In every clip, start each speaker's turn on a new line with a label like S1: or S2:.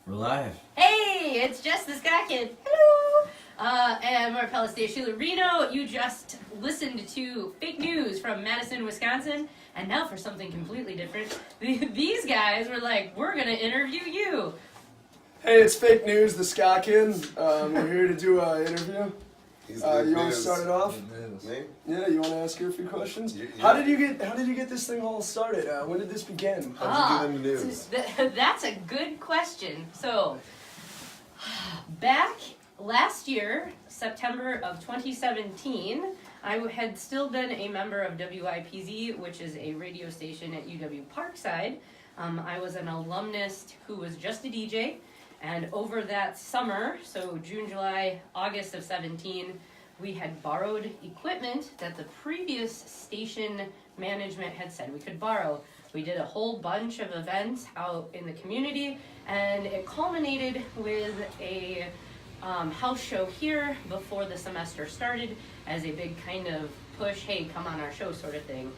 S1: We're live.
S2: Hey, it's Jess The Ska Kid. Hello. And Marcellus De Reno. You just listened to fake news from Madison, Wisconsin. And now for something completely different. These guys were like, we're going to interview you.
S3: Hey, it's fake news, the Ska Kid. We're here to do an interview. You want to start it off?
S4: Me?
S3: Yeah, you want to ask her a few questions?
S4: Yeah.
S3: How did you get this thing all started? When did this begin?
S4: How'd you get into news?
S2: That's a good question. So, back last year, September of 2017, I had still been a member of WIPZ, which is a radio station at UW Parkside. I was an alumnus who was just a DJ. And over that summer, so June, July, August of 17, we had borrowed equipment that the previous station management had said we could borrow. We did a whole bunch of events out in the community, and it culminated with a house show here before the semester started as a big kind of push, hey, come on our show sort of thing.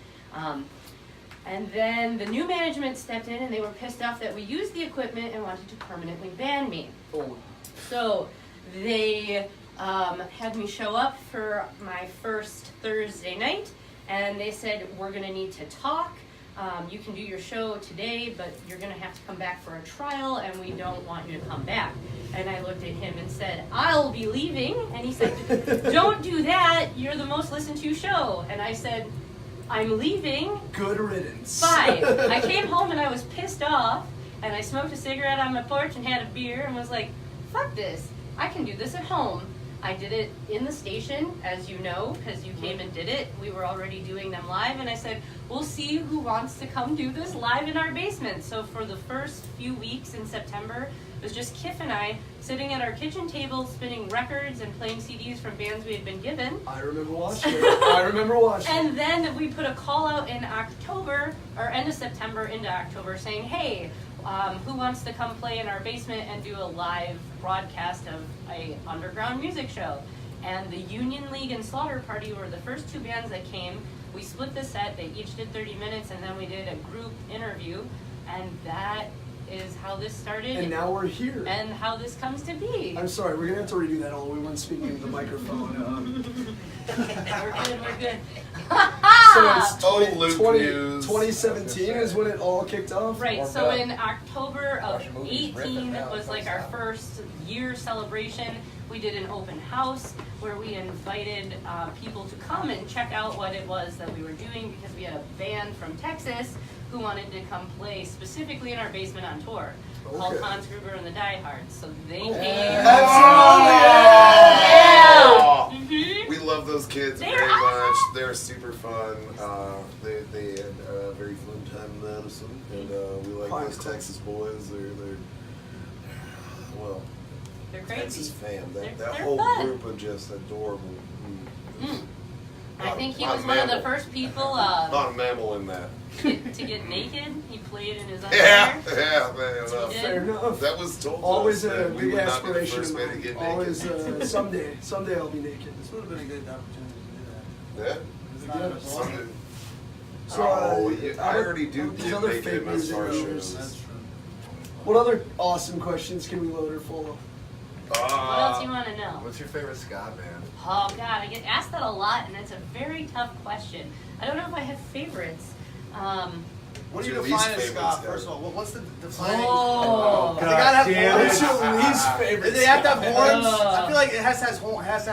S2: And then the new management stepped in and they were pissed off that we used the equipment and wanted to permanently ban me.
S3: Oh.
S2: So they had me show up for my first Thursday night and they said, we're going to need to talk. You can do your show today, but you're going to have to come back for a trial and we don't want you to come back. And I looked at him and said, I'll be leaving. And he said, don't do that. You're the most listened to show. And I said, I'm leaving.
S3: Good riddance.
S2: Bye. I came home and I was pissed off, and I smoked a cigarette on my porch and had a beer and was like, fuck this. I can do this at home. I did it in the station, as you know, because you came and did it. We were already doing them live, and I said, we'll see who wants to come do this live in our basement. So for the first few weeks in September, it was just Kiff and I sitting at our kitchen table, spinning records and playing CDs from bands we had been given.
S3: I remember watching it.
S2: And then we put a call out in October, or end of September into October, saying, hey, who wants to come play in our basement and do a live broadcast of a underground music show? And the Union League and Slaughter Party were the first two bands that came. We split the set, they each did 30 minutes, and then we did a group interview, and that is how this started.
S3: And now we're here.
S2: And how this comes to be.
S3: I'm sorry, we're going to have to redo that all. We weren't speaking into the microphone.
S2: We're good.
S3: So it's
S4: Luke News.
S3: 2017 is when it all kicked off?
S2: Right, so in October of 18 was like our first year celebration. We did an open house where we invited people to come and check out what it was that we were doing because we had a band from Texas who wanted to come play specifically in our basement on tour called Hans Gruber and the Diehards. So they came.
S3: Absolutely!
S2: Yeah! Mm-hmm.
S4: We love those kids
S2: They're
S4: very
S2: awesome.
S4: much. They're super fun. They had a very fun time in Madison, and we like
S3: Fine.
S4: those Texas boys. They're well,
S2: They're crazy.
S4: Texas fam. That
S2: They're
S4: whole
S2: fun.
S4: group of just adorable.
S2: I think he
S4: Not
S2: was
S4: a
S2: one of the
S4: mammal.
S2: first people
S4: Not a mammal in that.
S2: to get naked. He played in his
S4: Yeah,
S2: underwear.
S4: yeah, man.
S2: He did.
S3: Fair enough.
S4: That was told to
S3: Always
S4: us
S3: a
S4: that we
S3: big
S4: would not be the
S3: aspiration
S4: first
S3: of
S4: man to
S3: mine.
S4: get
S3: Always,
S4: naked.
S3: someday I'll be naked.
S5: This would have been a good opportunity to do
S4: Yeah.
S5: that. It's not enough water.
S4: Something.
S3: So,
S4: I already do
S3: these
S4: get
S3: other
S4: naked
S3: fake
S4: in my
S3: news
S4: star
S3: interviewers.
S4: shows.
S5: That's true.
S3: What other awesome questions can we load her full of?
S2: What else do you want to know?
S1: What's your favorite ska band?
S2: Oh God, I get asked that a lot, and it's a very tough question. I don't know if I have favorites.
S5: What do you
S4: Your
S5: define
S4: least
S5: as
S4: favorite
S5: ska?
S4: ska?
S5: First of all, what's the defining?
S2: Oh,
S5: They gotta have
S1: damn
S5: horns.
S1: it.
S3: What's your least favorite?
S5: They have to have horns.
S2: Uh,
S5: I feel like it has to have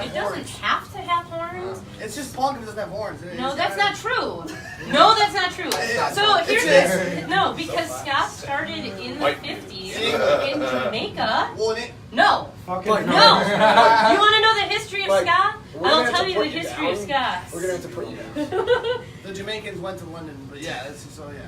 S2: it doesn't
S5: horns.
S2: have to have horns.
S5: It's just punk if it doesn't have horns.
S2: No, that's not true. No, that's not true. So here's this. No, because ska started in the 50s in Jamaica.
S5: Well, it,
S2: No.
S3: Fucking
S2: No. You want to know the history of
S3: Like,
S2: ska?
S3: we're gonna
S2: I'll
S3: have
S2: tell
S3: to
S2: you
S3: put
S2: the
S3: you
S2: history of
S3: down.
S2: ska.
S3: We're gonna have to put you down.
S5: the Jamaicans went to London, but yeah, so yeah.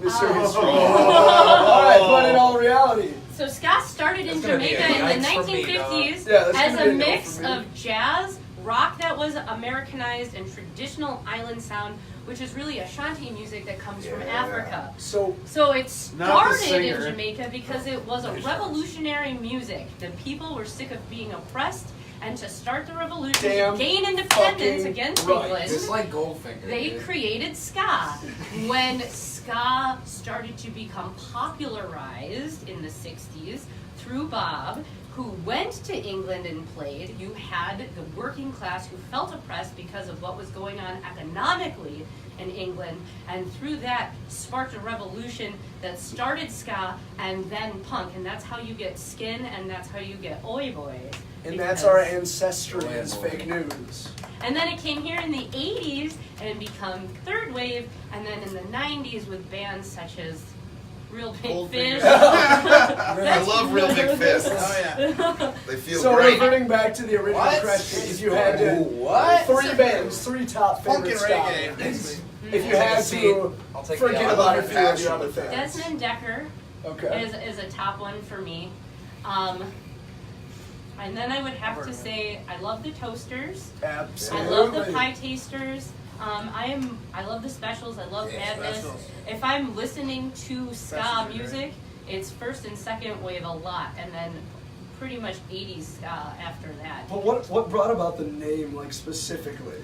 S3: Mr. History.
S4: Oh.
S3: Alright, but in all reality.
S2: So ska started in
S1: That's gonna be
S2: Jamaica
S1: a
S2: in the
S1: yikes for me,
S2: 1950s
S3: Yeah, that's
S2: as
S3: gonna
S2: a
S3: be a no
S2: mix
S3: for me.
S2: of jazz, rock that was Americanized, and traditional island sound, which is really Ashanti music that comes from
S4: Yeah.
S2: Africa.
S3: So,
S2: So it
S5: Not the
S2: started in
S5: singer.
S2: Jamaica because it was a revolutionary music. The people were sick of being oppressed, and to start the revolution,
S3: Damn
S2: to gain independence
S3: fucking
S2: against
S3: right.
S2: England,
S1: Just like Goldfinger.
S2: they
S1: dude.
S2: created ska. When ska started to become popularized in the 60s through Bob, who went to England and played, you had the working class who felt oppressed because of what was going on economically in England, and through that sparked a revolution that started ska and then punk, and that's how you get Skin, and that's how you get Oi Boys.
S3: And that's our
S2: Because-
S3: ancestry as
S1: Boy.
S3: fake news.
S2: and then it came here in the 80s and become third wave, and then in the 90s with bands such as Real Big
S5: Goldfinger.
S2: Fish.
S4: I love Real Big Fists.
S5: Oh yeah.
S4: They feel
S3: So
S4: great.
S3: reverting back to the original
S1: What?
S3: question, if you had to,
S1: What?
S3: 3 bands, 3 top
S5: Punk
S3: favorite
S5: and
S3: ska
S5: reggae,
S3: bands.
S5: basically.
S3: If you had to
S1: I'll take the
S3: forget
S1: other.
S3: about a
S4: one.
S3: few of your
S4: Passion
S3: other
S4: with that.
S3: fans.
S2: Desmond Decker
S3: Okay.
S2: is a top one for me. And then I would have to say I love the Toasters.
S3: Absolutely.
S2: I love the Pie Tasters. I love the Specials. I love
S4: Yeah,
S2: Madness.
S5: Specials.
S2: If I'm listening to ska
S5: Specials are great.
S2: music, it's first and second wave a lot, and then pretty much 80s ska after that.
S3: But what brought about the name, like, specifically?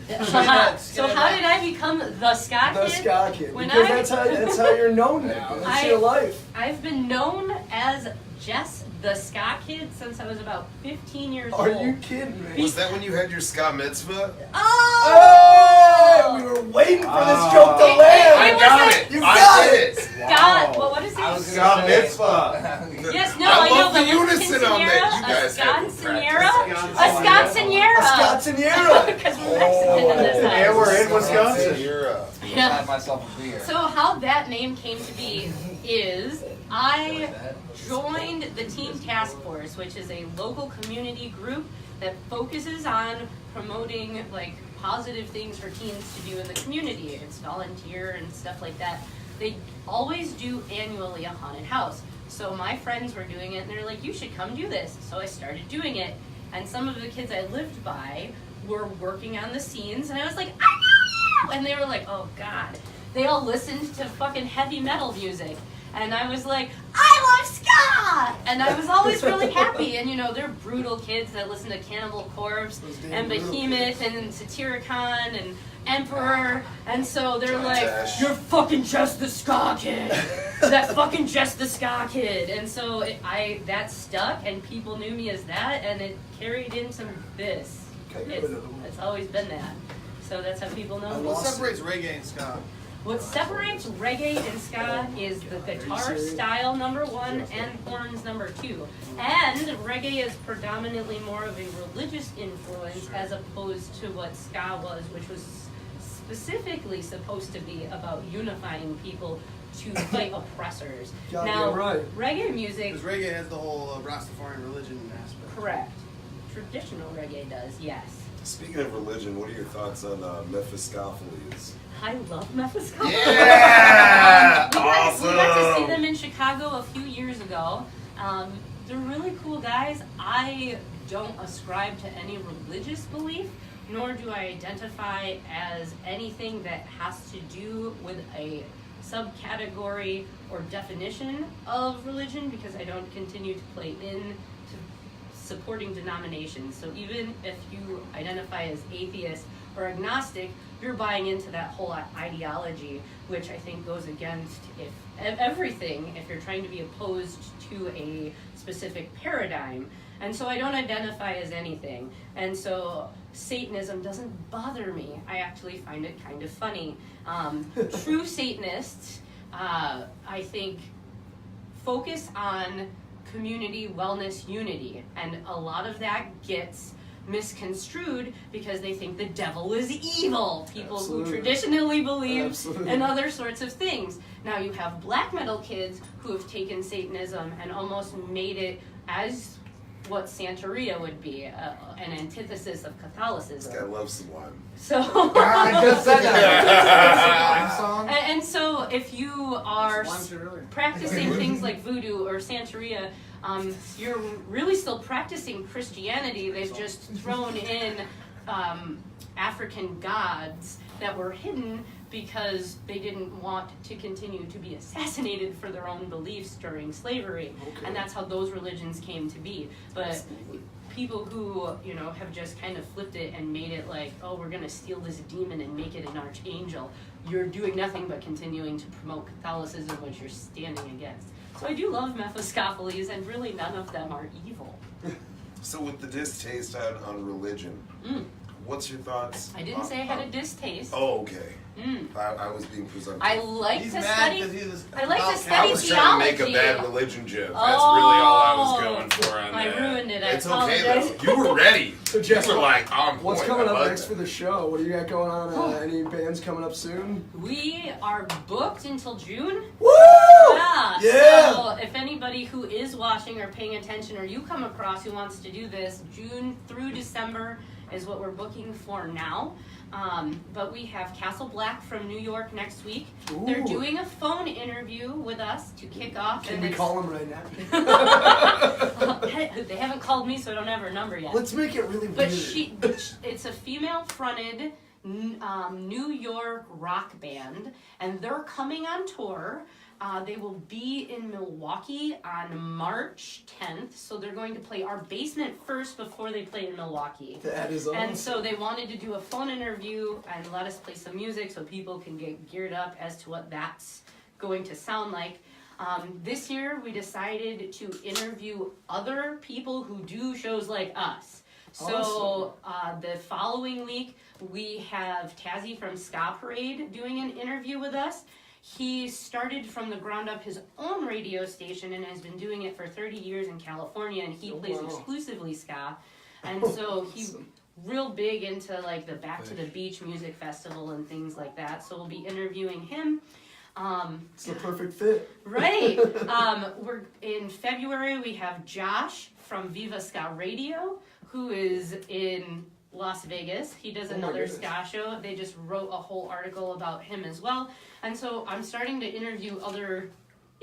S2: So how did I become the ska
S3: The
S2: kid?
S3: Ska Kid.
S2: When
S3: Because
S2: I-
S3: that's how you're known now. That's your life.
S2: I've been known as Jess The Ska Kid since I was about 15 years
S3: Are
S2: old.
S3: you kidding me?
S4: Was that when you had your ska mitzvah?
S3: Oh! We were waiting for this joke to
S2: It-
S3: land.
S2: it was a-
S3: You
S4: I
S3: got
S4: did
S3: it.
S4: it.
S2: Ska, well, what is
S1: I was
S2: it?
S1: gonna
S4: Ska
S1: say-
S4: mitzvah.
S2: Yes, no,
S4: I
S2: I know,
S4: love
S2: but
S4: the
S2: what's
S4: unison on that. You
S2: a
S4: guys had to
S2: Scotsoniera?
S4: practice.
S2: A Scotsoniera!
S3: Scotsoniera.
S2: Because we're Mexican in this house.
S5: Yeah, we're in Wisconsin.
S4: Wisconsin.
S2: Yeah.
S1: Had myself a beer.
S2: So how that name came to be is I joined the Teen Task Force, which is a local community group that focuses on promoting like positive things for teens to do in the community. It's volunteer and stuff like that. They always do annually a haunted house. So my friends were doing it and they're like, you should come do this. So I started doing it. And some of the kids I lived by were working on the scenes and I was like, I know you! And they were like, oh God. They all listened to fucking heavy metal music. And I was like, I love ska! And I was always really happy. And you know, they're brutal kids that listen to Cannibal Corpse
S3: Those damn
S2: and
S3: brutal
S2: Behemoth and Satyricon and Emperor. And so they're like,
S4: Trash.
S2: you're fucking just the ska kid. That fucking just the ska kid. And so that stuck and people knew me as that and it carried into this. It's always been that. So that's how people know
S3: I
S2: me.
S5: What
S3: lost
S5: separates reggae and ska?
S2: What separates reggae and ska is the guitar style #1 and horns #2. And reggae is predominantly more of a religious influence as opposed to what ska was, which was specifically supposed to be about unifying people to fight oppressors.
S3: Goddamn
S2: Now,
S3: right.
S2: reggae music,
S5: Because reggae has the whole Rastafarian religion aspect.
S2: correct. Traditional reggae does, yes.
S4: Speaking of religion, what are your thoughts on Mephistopheles?
S2: I love Mephistopheles.
S4: Yeah!
S2: We got to see
S4: Awesome!
S2: them in Chicago a few years ago. They're really cool guys. I don't ascribe to any religious belief, nor do I identify as anything that has to do with a subcategory or definition of religion because I don't continue to play into supporting denominations. So even if you identify as atheist or agnostic, you're buying into that whole ideology, which I think goes against everything if you're trying to be opposed to a specific paradigm. And so I don't identify as anything. And so Satanism doesn't bother me. I actually find it kind of funny. True Satanists, I think, focus on community wellness unity. And a lot of that gets misconstrued because they think the devil is evil. People
S3: Absolutely.
S2: who traditionally believe
S3: Absolutely.
S2: and other sorts of things. Now you have black metal kids who have taken Satanism and almost made it as what Santeria would be, an antithesis of
S4: This guy
S2: Catholicism.
S4: loves some wine.
S2: So,
S1: I just said that. Song?
S2: and so if you are
S5: That's why I'm sure earlier.
S2: practicing things like voodoo or Santeria, you're really still practicing Christianity. They've just thrown in African gods that were hidden because they didn't want to continue to be assassinated for their own beliefs during slavery.
S3: Okay.
S2: And that's how those religions came to be. But people who, you know, have just kind of flipped it and made it like, oh, we're going to steal this demon and make it an archangel, you're doing nothing but continuing to promote Catholicism, which you're standing against. So I do love Mephistopheles, and really none of them are evil.
S4: So with the distaste on religion, what's your thoughts?
S2: I didn't say I had a distaste.
S4: Oh, okay. I was being presumptive.
S2: I like
S5: He's
S2: to
S5: mad
S2: study.
S5: 'cause he was
S2: I like to
S5: about
S2: study
S4: I was trying to make a
S2: theology.
S4: bad religion joke. That's really all I was going for on
S2: I
S4: that.
S2: ruined it. I
S4: It's
S2: apologize.
S4: okay though. You were ready.
S3: So Jess,
S4: you were like, on point.
S3: what's coming
S4: I
S3: up
S4: like
S3: next
S4: that.
S3: for the show? What do you got going on? Any bands coming up soon?
S2: We are booked until June.
S3: Woo!
S2: Yeah.
S3: Yeah.
S2: So if anybody who is watching or paying attention, or you come across who wants to do this, June through December is what we're booking for now. But we have Castle Black from New York next week. They're
S3: Ooh.
S2: doing a phone interview with us to kick off.
S3: Can
S2: and
S3: we
S2: it's-
S3: call them right now?
S2: They haven't called me, so I don't have her number yet.
S3: Let's make it really
S2: But
S3: weird.
S2: it's a female-fronted New York rock band, and they're coming on tour. They will be in Milwaukee on March 10th, so they're going to play our basement first before they play in Milwaukee.
S3: That is awesome.
S2: And so they wanted to do a phone interview and let us play some music so people can get geared up as to what that's going to sound like. This year we decided to interview other people who do shows like us. So the following week we have Tazzy from Ska Parade doing an interview with us. He started from the ground up his own radio station and has been doing it for 30 years in California, and he plays exclusively ska. And so he's real big into like the Back to the Beach music festival and things like that. So we'll be interviewing him.
S3: It's the perfect fit.
S2: Right. We're in February. We have Josh from Viva Ska Radio, who is in Las Vegas. He does another ska show. They just wrote a whole article about him as well. And so I'm starting to interview other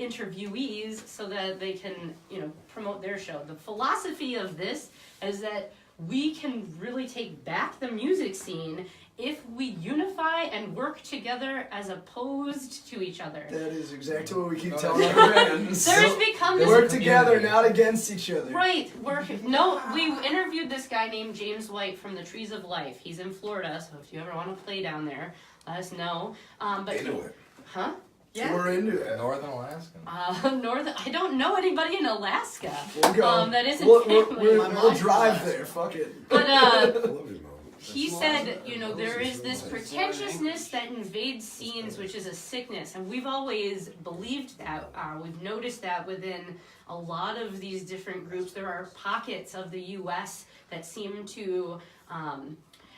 S2: interviewees so that they can, you know, promote their show. The philosophy of this is that we can really take back the music scene if we unify and work together as opposed to each other.
S3: That is exactly what we keep telling our bands.
S2: There's become this...
S3: Work together, not against each other.
S2: Right. We interviewed this guy named James White from the Trees of Life. He's in Florida, so if you ever want to play down there, let us know.
S4: Into it.
S2: Huh?
S3: Yeah. We're into it.
S1: Northern Alaska.
S2: I don't know anybody in Alaska.
S3: We'll go.
S2: That isn't
S3: we'll
S2: family.
S3: drive there. Fuck it.
S2: But
S4: I love your mom.
S2: he said, you know, there is this pretentiousness that invades scenes, which is a sickness, and we've always believed that. We've noticed that within a lot of these different groups, there are pockets of the U.S. that seem to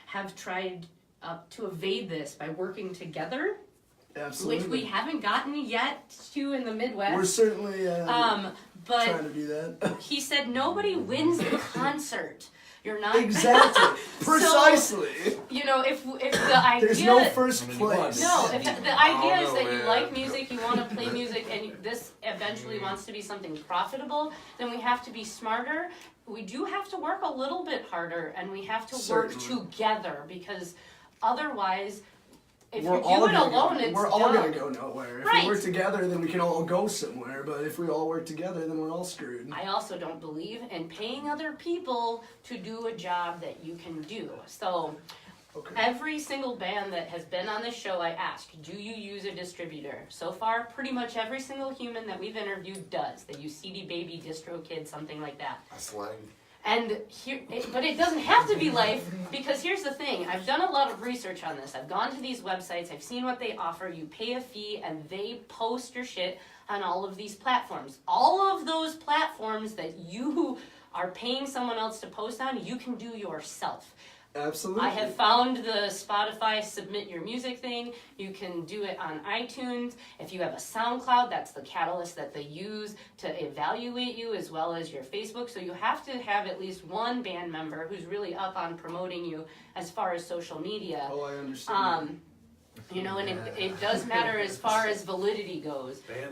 S2: have tried to evade this by working together.
S3: Absolutely.
S2: Which we haven't gotten yet to in the Midwest.
S3: We're certainly
S2: but
S3: trying to do that.
S2: he said nobody wins the concert. You're not
S3: Exactly. Precisely.
S2: So, you know, if the idea
S3: There's no first place.
S2: no, if the idea is that you like music, you want to play music, and this eventually wants to be something profitable, then we have to be smarter. We do have to work a little bit harder, and we have to work together, because otherwise, if you do it alone, it's
S3: we're all
S2: dumb.
S3: gonna go nowhere. If
S2: Right.
S3: we work together, then we can all go somewhere. But if we all work together, then we're all screwed.
S2: I also don't believe in paying other people to do a job that you can do. So every single band that has been on this show, I ask, do you use a distributor? So far, pretty much every single human that we've interviewed does. They use CD Baby, Distro Kid, something like that. And but it doesn't have to be life, because here's the thing. I've done a lot of research on this. I've gone to these websites. I've seen what they offer. You pay a fee, and they post your shit on all of these platforms. All of those platforms that you are paying someone else to post on, you can do yourself.
S3: Absolutely.
S2: I have found the Spotify submit your music thing. You can do it on iTunes. If you have a SoundCloud, that's the catalyst that they use to evaluate you, as well as your Facebook. So you have to have at least one band member who's really up on promoting you as far as social media.
S3: Oh, I understand.
S2: You know, and it does matter as far as validity goes. You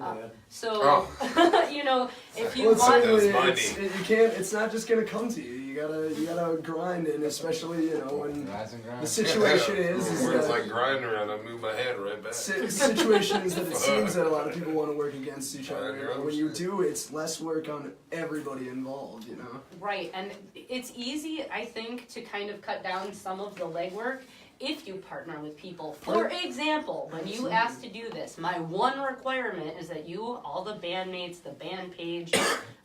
S2: know, if you want...
S3: Certainly, you can't. It's not just gonna come to you. You gotta grind, and especially, you know, when
S1: Rise and grind.
S3: the situation is
S4: Words
S3: that
S4: like grind around, I move my hand right back.
S3: situation is that it seems that a lot of people want to work against each other.
S4: I
S3: You know? When you
S4: understand.
S3: do, it's less work on everybody involved, you know?
S2: Right, and it's easy, I think, to kind of cut down some of the legwork if you partner with people. For example, when you ask to do this, my one requirement is that you, all the bandmates, the band page,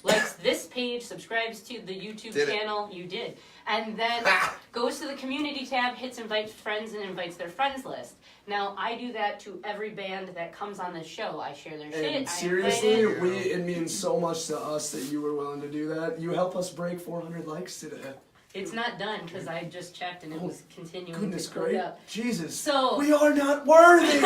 S2: likes this page, subscribes to the YouTube
S4: Did it.
S2: channel, you did. And then goes to the community tab, hits invite friends, and invites their friends list. Now, I do that to every band that comes on this show. I share their shit,
S3: And
S2: I
S3: seriously,
S2: invite it.
S3: it means so much to us that you were willing to do that. You help us break 400 likes today.
S2: It's not done, because I just checked and it was continuing
S3: Goodness
S2: to go
S3: great.
S2: up.
S3: Jesus.
S2: So-
S3: we are not worthy.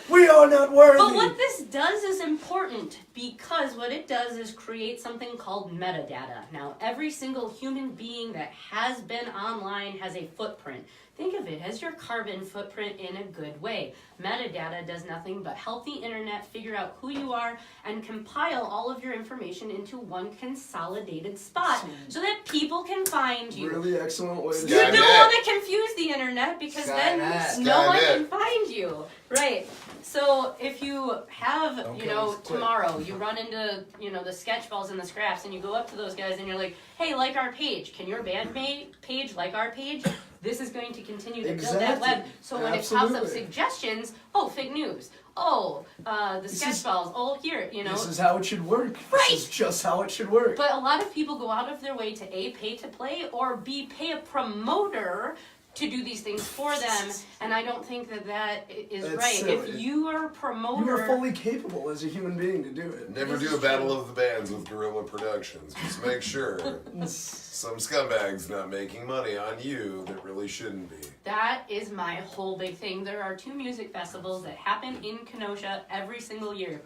S3: We are not worthy.
S2: But what this does is important, because what it does is create something called metadata. Now, every single human being that has been online has a footprint. Think of it as your carbon footprint in a good way. Metadata does nothing but help the internet figure out who you are and compile all of your information into one consolidated spot so that people can find you.
S3: Really excellent way to
S2: You
S4: Skynet.
S2: don't want to confuse the internet, because then
S1: Skynet.
S2: no one
S4: Skynet.
S2: can find you. Right. So if you have,
S3: Okay,
S2: you know,
S3: let's quit.
S2: tomorrow you run into, you know, the sketch balls and the scraps, and you go up to those guys and you're like, hey, like our page. Can your bandmate page like our page? This is going to continue to build that
S3: Exactly.
S2: web. So when it pops up
S3: Absolutely.
S2: suggestions, oh, fake news. Oh, the
S3: This
S2: sketch
S3: is-
S2: balls. Oh, here, you know.
S3: This is how it should work.
S2: Right.
S3: This is just how it should work.
S2: But a lot of people go out of their way to A, pay to play, or B, pay a promoter to do these things for them, and I don't think that that is
S3: That's
S2: right.
S3: silly.
S2: If you are a promoter...
S3: You are fully capable as a human being to do it.
S4: Never
S2: This
S4: do a
S2: is
S4: battle
S2: true.
S4: of the bands with Guerrilla Productions. Just make sure some scumbag's not making money on you that really shouldn't be.
S2: That is my whole big thing. There are 2 music festivals that happen in Kenosha every single year.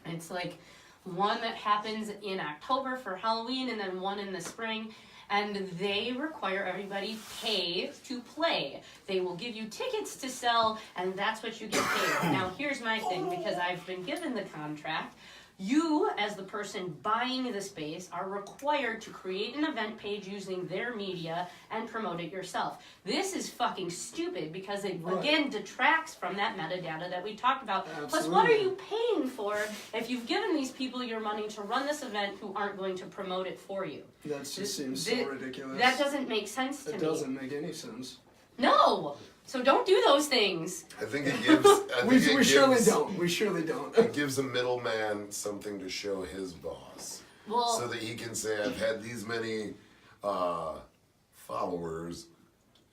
S2: It's like one that happens in October for Halloween, and then one in the spring. And they require everybody pay to play. They will give you tickets to sell, and that's what you get paid. Now, here's my thing, because I've been given the contract. You, as the person buying the space, are required to create an event page using their media and promote it yourself. This is fucking stupid, because it,
S3: Right.
S2: again, detracts from that metadata that we talked about. Plus, what are
S3: Absolutely.
S2: you paying for if you've given these people your money to run this event who aren't going to promote it for you?
S3: That just seems
S2: Thi-
S3: so ridiculous.
S2: That doesn't make sense to
S3: It
S2: me.
S3: doesn't make any sense.
S2: No! So don't do those things.
S4: I think it gives. I think
S3: We
S4: it
S3: surely
S4: gives-
S3: don't. We surely don't.
S4: It gives a middleman something to show his boss,
S2: Well,
S4: so that he can say, "I've had these many followers."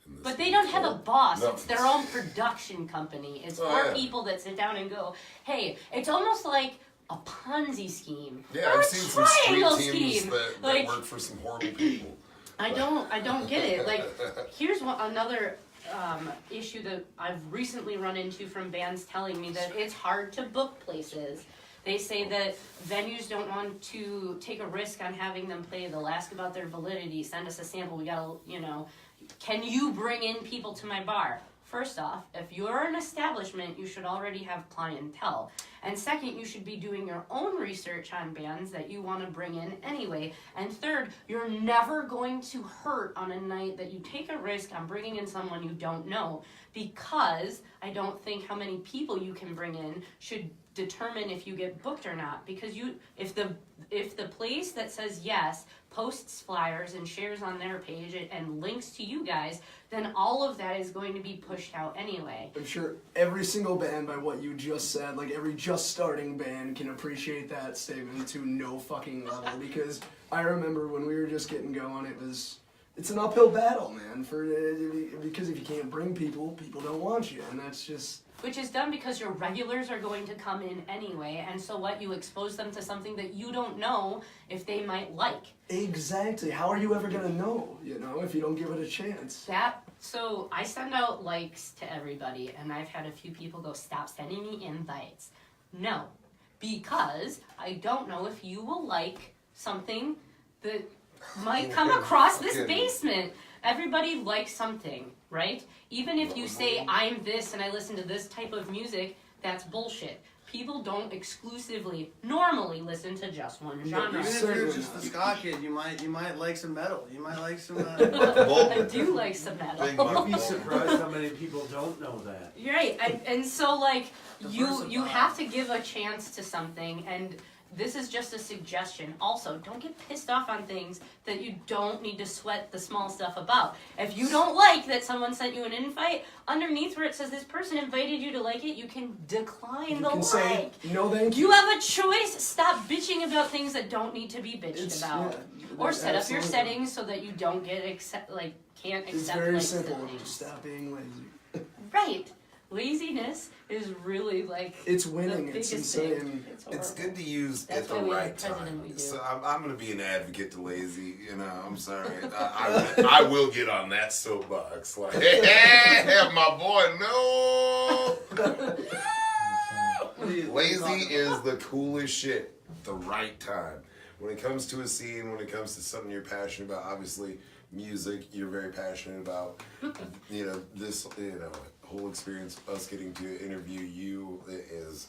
S4: in this
S2: but they don't have a boss.
S4: No.
S2: It's their own production company. It's
S4: Oh,
S2: for
S4: yeah.
S2: people that sit down and go, hey, it's almost like a Ponzi scheme.
S4: Yeah,
S2: or
S4: I've
S2: a
S4: seen some street
S2: triangle
S4: teams
S2: scheme.
S4: that
S2: Like,
S4: work for some horrible people.
S2: I don't get it. Like, here's another issue that I've recently run into from bands telling me that it's hard to book places. They say that venues don't want to take a risk on having them play. They'll ask about their validity, send us a sample. We gotta, you know, can you bring in people to my bar? First off, if you're an establishment, you should already have clientele. And second, you should be doing your own research on bands that you want to bring in anyway. And third, you're never going to hurt on a night that you take a risk on bringing in someone you don't know, because I don't think how many people you can bring in should determine if you get booked or not. Because if the place that says yes posts flyers and shares on their page and links to you guys, then all of that is going to be pushed out anyway.
S3: I'm sure every single band, by what you just said, like every just starting band, can appreciate that statement to no fucking level. Because I remember when we were just getting going, it's an uphill battle, man. Because if you can't bring people, people don't want you, and that's just.
S2: Which is done because your regulars are going to come in anyway, and so what, you expose them to something that you don't know if they might like.
S3: Exactly. How are you ever gonna know, you know, if you don't give it a chance?
S2: So I send out likes to everybody, and I've had a few people go, stop sending me invites. No, because I don't know if you will like something that might come across this basement. Everybody likes something, right? Even if you say, I'm this and I listen to this type of music, that's bullshit. people don't exclusively normally listen to just one genre.
S5: Even if
S3: Certainly
S5: you're just
S3: not.
S5: the ska kid, you might like some metal. You might like some.
S2: I do like some metal.
S4: Big
S6: You'd be
S4: Buck
S6: surprised how many people don't know that.
S2: You're right, and so like you
S5: Diversify.
S2: have to give a chance to something, and this is just a suggestion. Also, don't get pissed off on things that you don't need to sweat the small stuff about. If you don't like that someone sent you an invite, underneath where it says this person invited you to like it, you can decline
S3: You
S2: the
S3: can
S2: like.
S3: say no, thank you.
S2: You have a choice. Stop bitching about things that don't need to be bitched
S3: It's-
S2: about.
S3: yeah,
S2: Or set up your
S3: absolutely.
S2: settings so that you don't get can't
S3: It's
S2: accept
S3: very
S2: likes to
S3: simple.
S2: things.
S3: Just stop being lazy.
S2: Right. Laziness is really like
S3: It's
S2: the
S3: winning. It's
S2: biggest
S3: insane.
S2: thing. It's
S4: It's
S2: horrible.
S4: good to use
S2: That's
S4: at the
S2: why we have
S4: right
S2: a president we
S4: time.
S2: do.
S4: So I'm going to be an advocate to lazy. You know, I'm sorry. I will get on that soapbox. Like, hey, my boy, no. Lazy is the coolest shit at the right time. When it comes to a scene, when it comes to something you're passionate about, obviously music you're very passionate about. You know, this, whole experience, us getting to interview you is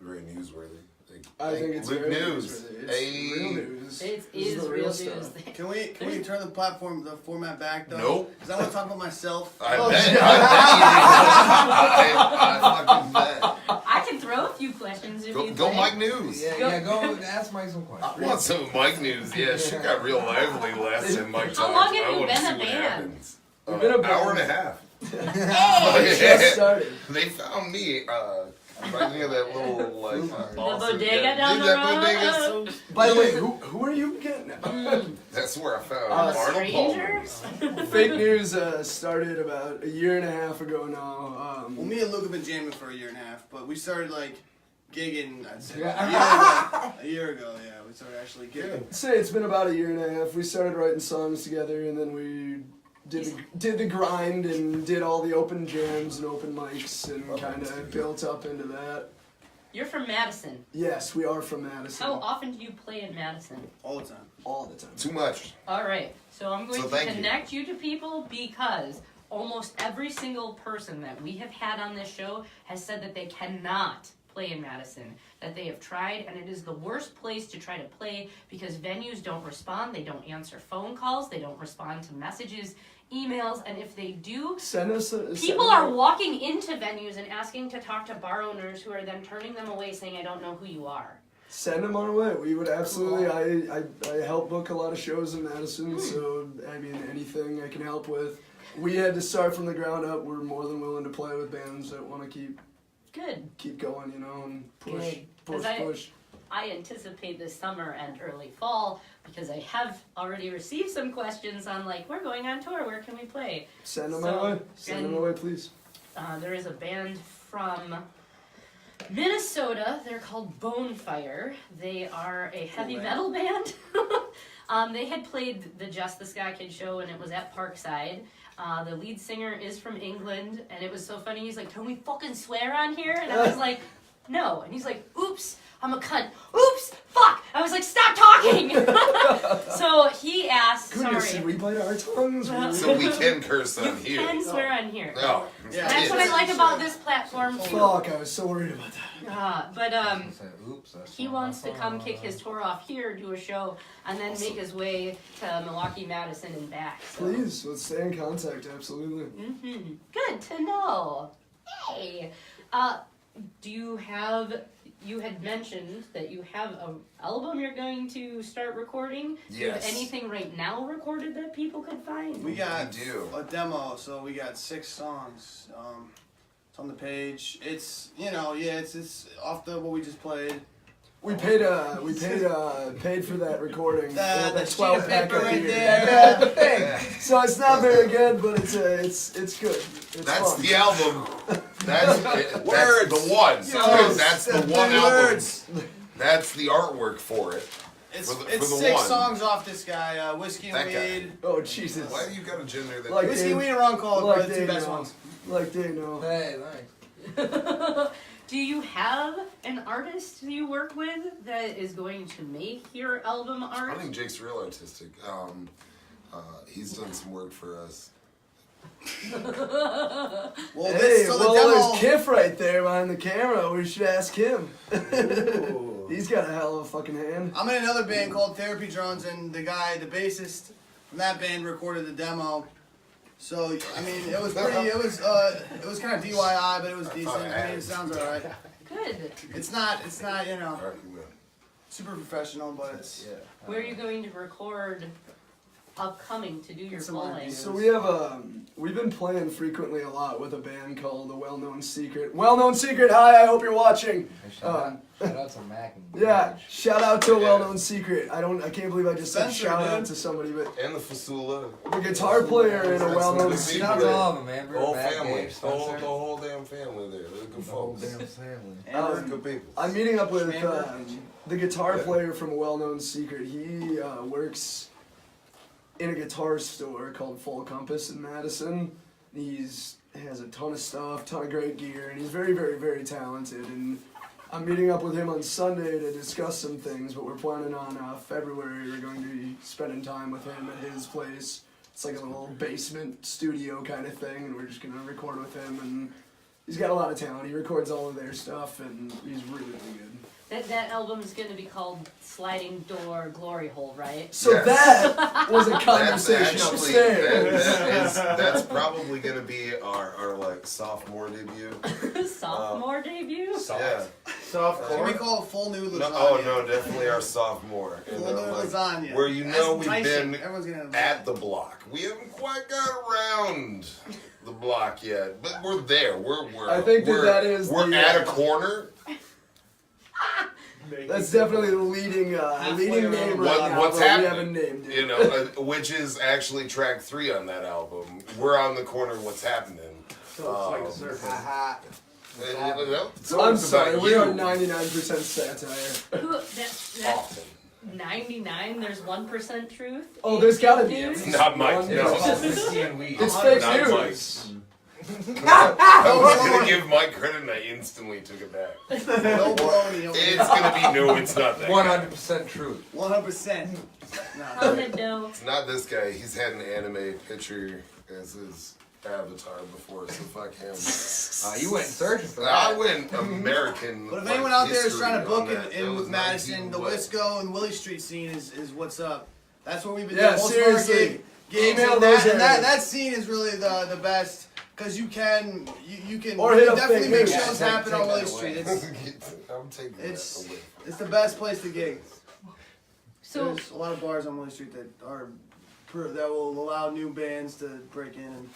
S4: very newsworthy. Like,
S3: I think it's
S4: Luke
S3: very
S4: news.
S3: newsworthy. It's
S4: Hey.
S3: real news.
S2: It
S3: This
S2: is
S3: the
S2: real
S3: stuff.
S2: news.
S5: Can we turn the format back though?
S4: Nope.
S5: Because I want to talk about myself.
S4: I
S3: Oh,
S4: bet.
S3: shit.
S4: I fucking bet.
S2: I can throw a few questions if you
S4: Go
S2: like.
S4: Mike News.
S1: Yeah, go ask Mike some
S4: I
S1: questions.
S4: want some of Mike News. Yeah, she got real lively last time Mike talked.
S2: How long have
S4: I
S2: you
S4: wanna
S2: been
S4: see
S2: a
S4: what
S2: band?
S4: happens.
S3: We've been a band.
S4: Hour and a half.
S2: Hey!
S3: Just started.
S4: They found me. Right near that little like
S2: bodega down the
S4: that
S2: road?
S4: bodega's so.
S3: By the way, who are you getting at?
S4: That's where I found
S3: A
S4: Arnold
S2: stranger?
S4: Palmer.
S3: Fake news started about a year and a half ago now.
S5: Well, me and Luke have been jamming for a year and a half, but we started like gigging. I'd say
S1: Yeah.
S5: a year ago. Yeah, we started actually gigging.
S3: I'd say it's been about a year and a half. We started writing songs together, and then we did the grind and did all the open jams and open mics, and kind of built up into that.
S2: You're from Madison.
S3: Yes, we are from Madison.
S2: How often do you play in Madison?
S5: All the time.
S3: All the time.
S4: Too much.
S2: All right. So I'm going
S4: So
S2: to
S4: thank you.
S2: connect you to people because almost every single person that we have had on this show has said that they cannot play in Madison, that they have tried, and it is the worst place to try to play because venues don't respond, they don't answer phone calls, they don't respond to messages, emails, and if they do,
S3: Send us a.
S2: people are walking into venues and asking to talk to bar owners who are then turning them away saying, I don't know who you are.
S3: Send them our way. We would absolutely. I help book a lot of shows in Madison, so I mean anything I can help with. We had to start from the ground up. We're more than willing to play with bands that want to
S2: Good.
S3: keep going, and push,
S2: Good. 'Cause
S3: push.
S2: I anticipate this summer and early fall because I have already received some questions on like, we're going on tour, where can we play?
S3: Send them
S2: So,
S3: our way. Send them our way, please.
S2: There is a band from Minnesota, they're called Bonefire. They are a heavy metal band. They had played the Jess The Ska Kid show and it was at Parkside. The lead singer is from England and it was so funny, he's like, can we fucking swear on here? And I was like, no. And he's like, oops, I'm a cunt. Oops, fuck. I was like, stop talking. So he asked,
S3: Goodness,
S2: sorry.
S3: did we bite our tongues?
S4: So we can curse
S2: You
S4: on here.
S2: can swear on here.
S4: No.
S5: Yeah.
S2: That's what I like about this platform too.
S3: Fuck, I was so worried about that.
S2: But
S1: Say, oops, that's
S2: he
S1: not
S2: wants
S1: my
S2: to come
S1: phone.
S2: kick his tour off here, do a show, and then make his way to Milwaukee, Madison, and back. So.
S3: Please, let's stay in contact, absolutely.
S2: Mm-hmm. Good to know. Hey, you had mentioned that you have an album you're going to start recording. Do you have
S4: Yes.
S2: anything right now recorded that people could find?
S5: We got
S4: We do.
S5: a demo, so we got 6 songs. It's on the page. It's it's off the what we just played.
S3: We paid for that recording.
S5: The
S3: That
S5: sheet
S3: 12
S5: of
S3: pack
S5: paper
S3: up
S5: right
S3: here.
S5: there.
S3: So it's not very good, but it's good. It's
S4: That's
S3: fun.
S4: the album. That's the one.
S3: Yes.
S4: That's the one album. That's the artwork for it.
S5: It's
S4: For the
S5: 6
S4: one.
S5: songs off this guy. Whiskey and
S4: That guy.
S5: Weed.
S3: Oh Jesus!
S4: Why do you got a gender that?
S3: Like
S5: Whiskey
S3: Dave-
S5: and Weed and Wrong Call are
S3: like
S5: probably the 2
S3: Dave
S5: best
S3: know.
S5: ones.
S3: Like they know.
S1: Hey, thanks.
S2: Do you have an artist you work with that is going to make your album art?
S4: I think Jake's real artistic. He's done some work for us.
S5: Well,
S3: Hey,
S5: so
S3: well,
S5: the demo.
S3: there's Kiff right there behind the camera. We should ask him.
S6: Ooh.
S3: He's got a hell of a fucking hand.
S5: I'm in another band called Therapy Drones, and the bassist from that band recorded the demo. So I mean, it was pretty. It was kind of DIY, but it was decent. I mean, it sounds alright.
S2: Good.
S5: It's not you know
S4: Argument.
S5: super professional, but it's
S2: Where are you going to record upcoming to do your
S5: Some
S2: full
S5: ideas.
S3: So we have we've been playing frequently a lot with a band called The Well-Known Secret. Well-Known Secret, hi, I hope you're watching.
S1: Shout out to Mac and
S3: Yeah,
S1: Gage.
S3: shout out to Well-Known Secret. I can't believe I just said
S5: Spencer,
S3: shout out
S5: dude.
S3: to somebody, but
S4: And the Fasula.
S3: the guitar player in a Well-Known
S4: That's
S3: Secret.
S1: Shout out to all of them, man.
S4: The whole
S1: Mac,
S4: family.
S1: Gage,
S4: The whole,
S1: Spencer.
S4: the whole damn family there. They're good
S1: The whole
S4: folks.
S1: damn family.
S5: Amber.
S4: Good people.
S3: I'm meeting up with
S5: Amber.
S3: the guitar
S4: Yeah.
S3: player from a Well-Known Secret. He works in a guitar store called Full Compass in Madison. He has a ton of stuff, ton of great gear, and he's very, very, very talented. And I'm meeting up with him on Sunday to discuss some things, but we're planning on February. We're going to be spending time with him at his place. It's like a little basement studio kind of thing, and we're just going to record with him. And he's got a lot of talent. He records all of their stuff, and he's really, really good.
S2: That album is going to be called Sliding Door Glory Hole, right?
S3: So
S4: Yes.
S3: that was a
S4: That's
S3: conversation
S4: actually
S3: upstairs.
S4: that's probably gonna be our like sophomore debut.
S2: Sophomore debut?
S4: Yeah.
S5: Can we call it full new lasagna?
S4: No, oh no, definitely our sophomore. And,
S5: Full new
S4: like,
S5: lasagna.
S4: where you
S5: That's
S4: know we've
S5: enticing.
S4: been
S5: Everyone's gonna
S4: at the block. We haven't quite got around the block yet, but we're there. We're
S3: I think that is
S4: we're
S3: the,
S4: at a corner.
S3: That's definitely the leading name right now.
S4: What's
S3: but
S4: happening?
S3: We haven't named it.
S4: You know, which is actually track 3 on that album. We're on the corner. What's happening?
S6: So it's like a circus.
S1: Haha.
S4: You know, it's
S3: I'm
S4: always
S3: sorry,
S4: about
S3: we
S4: you.
S3: are 99% satire.
S2: Who, that's
S4: Often.
S2: 99, there's 1% truth?
S3: Oh, there's gotta be.
S2: Dude?
S4: Not Mike.
S3: One-
S4: No.
S1: Whiskey and weed.
S3: It's fake
S4: Not
S3: news.
S4: I was gonna give Mike credit and I instantly took it back.
S5: No baloney.
S4: It's gonna be no, it's not that guy.
S1: 100% truth.
S5: 100%. No.
S2: Comment no.
S4: It's not this guy. He's had an anime picture as his avatar before, so fuck him.
S1: You went searching for
S4: I
S1: that.
S4: went American.
S5: But if
S4: like,
S5: anyone out there is
S4: history
S5: trying to book
S4: on that. That
S5: in
S4: was
S5: with Madison,
S4: 19
S5: the
S4: what?
S5: Wisco and Willie Street scene is what's up. That's what we've been
S3: Yeah,
S5: doing. Most
S3: seriously.
S5: of our gigs
S3: Email
S5: and
S3: those
S5: that, and
S3: areas.
S5: that scene is really the best because you can
S3: Or hit up
S5: definitely
S3: Fake
S5: make
S3: News.
S5: shows
S1: Yeah,
S5: happen
S1: take
S5: on
S1: that
S5: Willie Street.
S1: away.
S4: I'm taking
S5: It's
S4: that away.
S5: it's the best place to gig.
S2: So,
S5: There's a lot of bars on Willie Street that will allow new bands to break in, and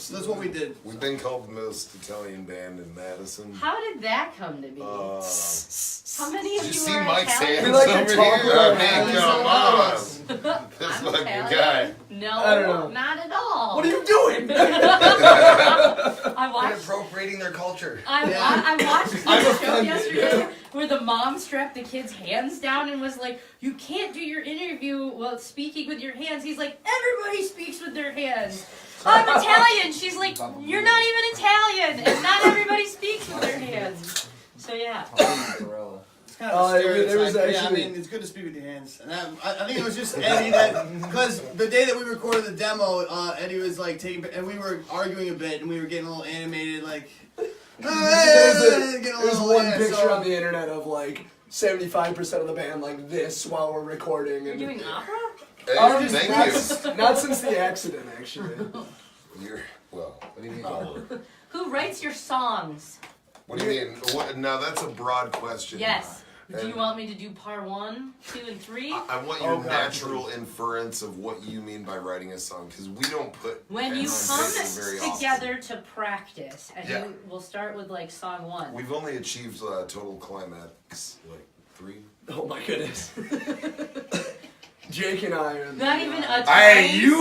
S5: so that's what we did.
S4: We've been called the most Italian band in Madison.
S2: how did that come to be? How many of
S4: Did
S2: you
S4: you see
S2: are
S4: Mike's
S2: Italian?
S4: hands
S3: We like to
S4: over
S3: talk
S4: here?
S3: about
S4: I mean,
S3: hands.
S4: come on. This
S2: I'm
S4: fucking
S2: Italian?
S4: guy.
S2: No,
S3: I don't know.
S2: not at all.
S3: What are you doing?
S2: I
S1: They're
S2: watched.
S1: appropriating their culture.
S2: I watched
S3: I'm
S2: this show
S3: offended.
S2: yesterday where the mom strapped the kid's hands down and was like, "You can't do your interview while speaking with your hands." He's like, "Everybody speaks with their hands." I'm Italian. She's like, "You're not even Italian, and not everybody speaks with their hands." So yeah.
S1: Gorilla.
S5: It's kind of a
S3: there was
S5: stereotype. Yeah, I
S3: actually-
S5: mean, it's good to speak with your hands. And I think it was just Eddie that, because the day that we recorded the demo, Eddie was like taking, and we were arguing a bit, and we were getting a little animated, like,
S3: There's one
S5: yeah,
S3: picture
S5: so-
S3: on the internet of like 75% of the band like this while we're recording.
S2: You're
S3: And
S2: doing opera?
S4: Hey,
S3: Oh,
S4: thank you.
S3: not since the accident, actually.
S4: You're, well,
S1: What do you mean?
S2: Who writes your songs?
S4: what do you mean? What, now that's a broad question.
S2: Yes. Do you
S4: And-
S2: want me to do part 1, 2, and 3?
S4: I want your natural inference of what you mean by writing a song, because we don't put
S2: When
S4: pen
S2: you
S4: on
S2: come
S4: paper very often.
S2: together to practice, and
S4: Yeah.
S2: we'll start with like song 1.
S4: We've only achieved total climax like 3.
S3: Oh my goodness. Jake and I are the,
S2: Not even a
S4: Hey, you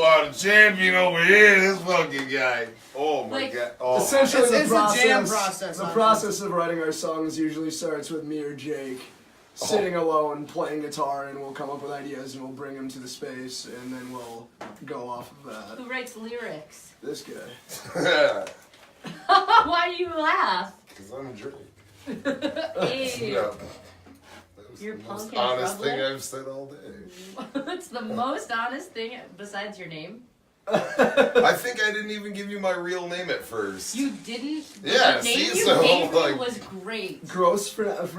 S4: are the champion over here, this fucking guy. Oh my
S2: Like-
S4: god. Oh.
S3: Essentially,
S5: It's
S3: the
S5: a
S3: process.
S5: jam process,
S3: The
S5: honestly.
S3: process of writing our songs usually starts with me or Jake sitting alone playing guitar, and we'll come up with ideas and we'll bring them to the space, and then we'll go off of that.
S2: Who writes lyrics?
S3: This guy.
S2: Why do you laugh?
S4: Because I'm a drink.
S2: Hey.
S4: No. That was
S2: You're
S4: the most
S2: punk and
S4: honest thing
S2: trouble?
S4: I've said all day.
S2: It's the most honest thing besides your name.
S4: I think I didn't even give you my real name at first.
S2: You didn't?
S4: Yeah,
S2: The name
S4: see,
S2: you
S4: so,
S2: gave me
S4: like-
S2: was great.
S3: Gross Fernatu,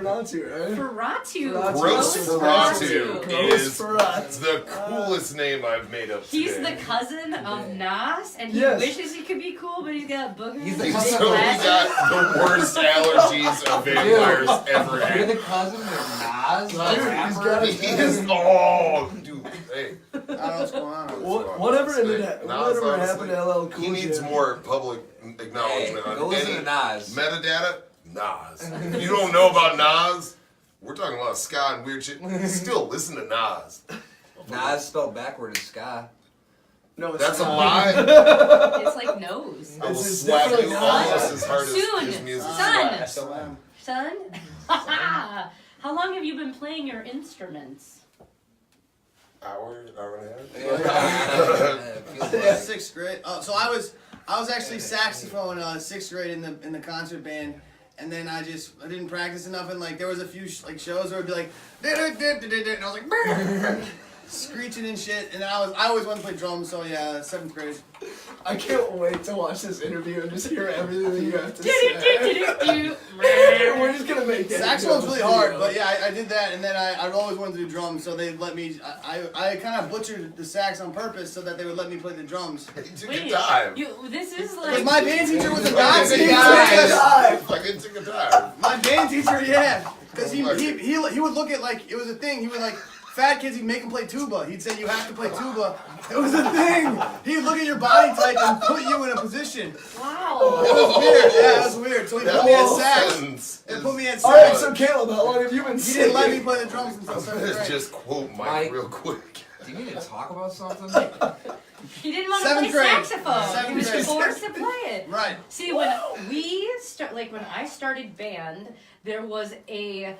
S3: right?
S2: Ferratu.
S4: Gross
S3: Ferratu.
S4: Ferratu is
S3: Ferratu.
S4: the coolest name I've made up
S2: He's
S4: today.
S2: the cousin of Nas, and he
S3: Yes.
S2: wishes he could be cool, but he's got boogers.
S1: He's the
S2: and
S1: cousin
S2: big
S4: So we
S2: glasses.
S4: got the worst allergies a vampires ever
S1: You're
S4: had.
S1: the cousin of Nas, the
S3: Dude, he's
S1: rapper.
S3: got
S4: He is, oh, dude, hey.
S5: I don't know what's going on.
S3: Whatever
S4: Hey,
S3: ended
S4: Nas,
S3: whatever happened
S4: honestly,
S3: to LL Cool
S4: He needs
S3: J?
S4: more public acknowledgement
S1: Hey,
S4: on
S1: go listen
S4: any
S1: to Nas.
S4: metadata. Nas. If you don't know about Nas, we're talking about ska and weird shit. Still listen to Nas.
S1: Nas spelled backward is ska.
S3: No, it's
S4: That's a
S3: not.
S4: lie.
S2: It's like nose.
S4: I will
S3: It's
S4: slap
S3: definitely
S4: you
S3: not.
S4: almost as hard as
S2: Soon.
S4: his music
S2: Son.
S4: slaps.
S2: Son? How long have you been playing your instruments?
S4: Hour and a half.
S1: Yeah.
S5: Sixth grade. So I was actually saxophone 6th grade in the concert band, and then I didn't practice enough, and like there was a few like shows where it'd be like, and I was like screeching and shit, and I always wanted to play drums. So yeah, 7th grade.
S3: I can't wait to watch this interview and just hear everything that you have to say. We're just gonna make that.
S5: Saxophone's really hard, but yeah, I did that, and then I always wanted to do drums, so they let me. I kind of butchered the sax on purpose so that they would let me play the drums.
S4: He took
S2: Wait,
S4: a dive.
S2: this is
S5: Because
S2: like...
S5: my band teacher was a
S4: Fucking
S5: Nazi.
S4: Fucking took a dive.
S5: My band teacher, yeah, because he
S4: Oh,
S5: would look at like it was a thing. He would like fat kids. He'd make them play tuba. He'd say you have to play tuba. It was a thing. He'd look at your body type and put you in a position.
S2: Wow.
S5: It was weird. Yeah, it was weird. So he
S4: That
S5: put me at
S4: whole
S5: sax.
S4: sentence
S5: He
S4: is-
S5: put me at
S3: All right,
S5: sax.
S3: so Caleb, how long have you been
S5: He
S3: singing?
S5: didn't let me play the drums until 7th
S4: Let's
S5: grade.
S4: just quote Mike
S1: Mike.
S4: real quick.
S1: Do you need to talk about something?
S2: He didn't want to play
S5: 7th grade.
S2: saxophone. He
S5: 7th
S2: was
S5: grade.
S2: forced to play it.
S5: Right.
S2: See, when when I started band, there was a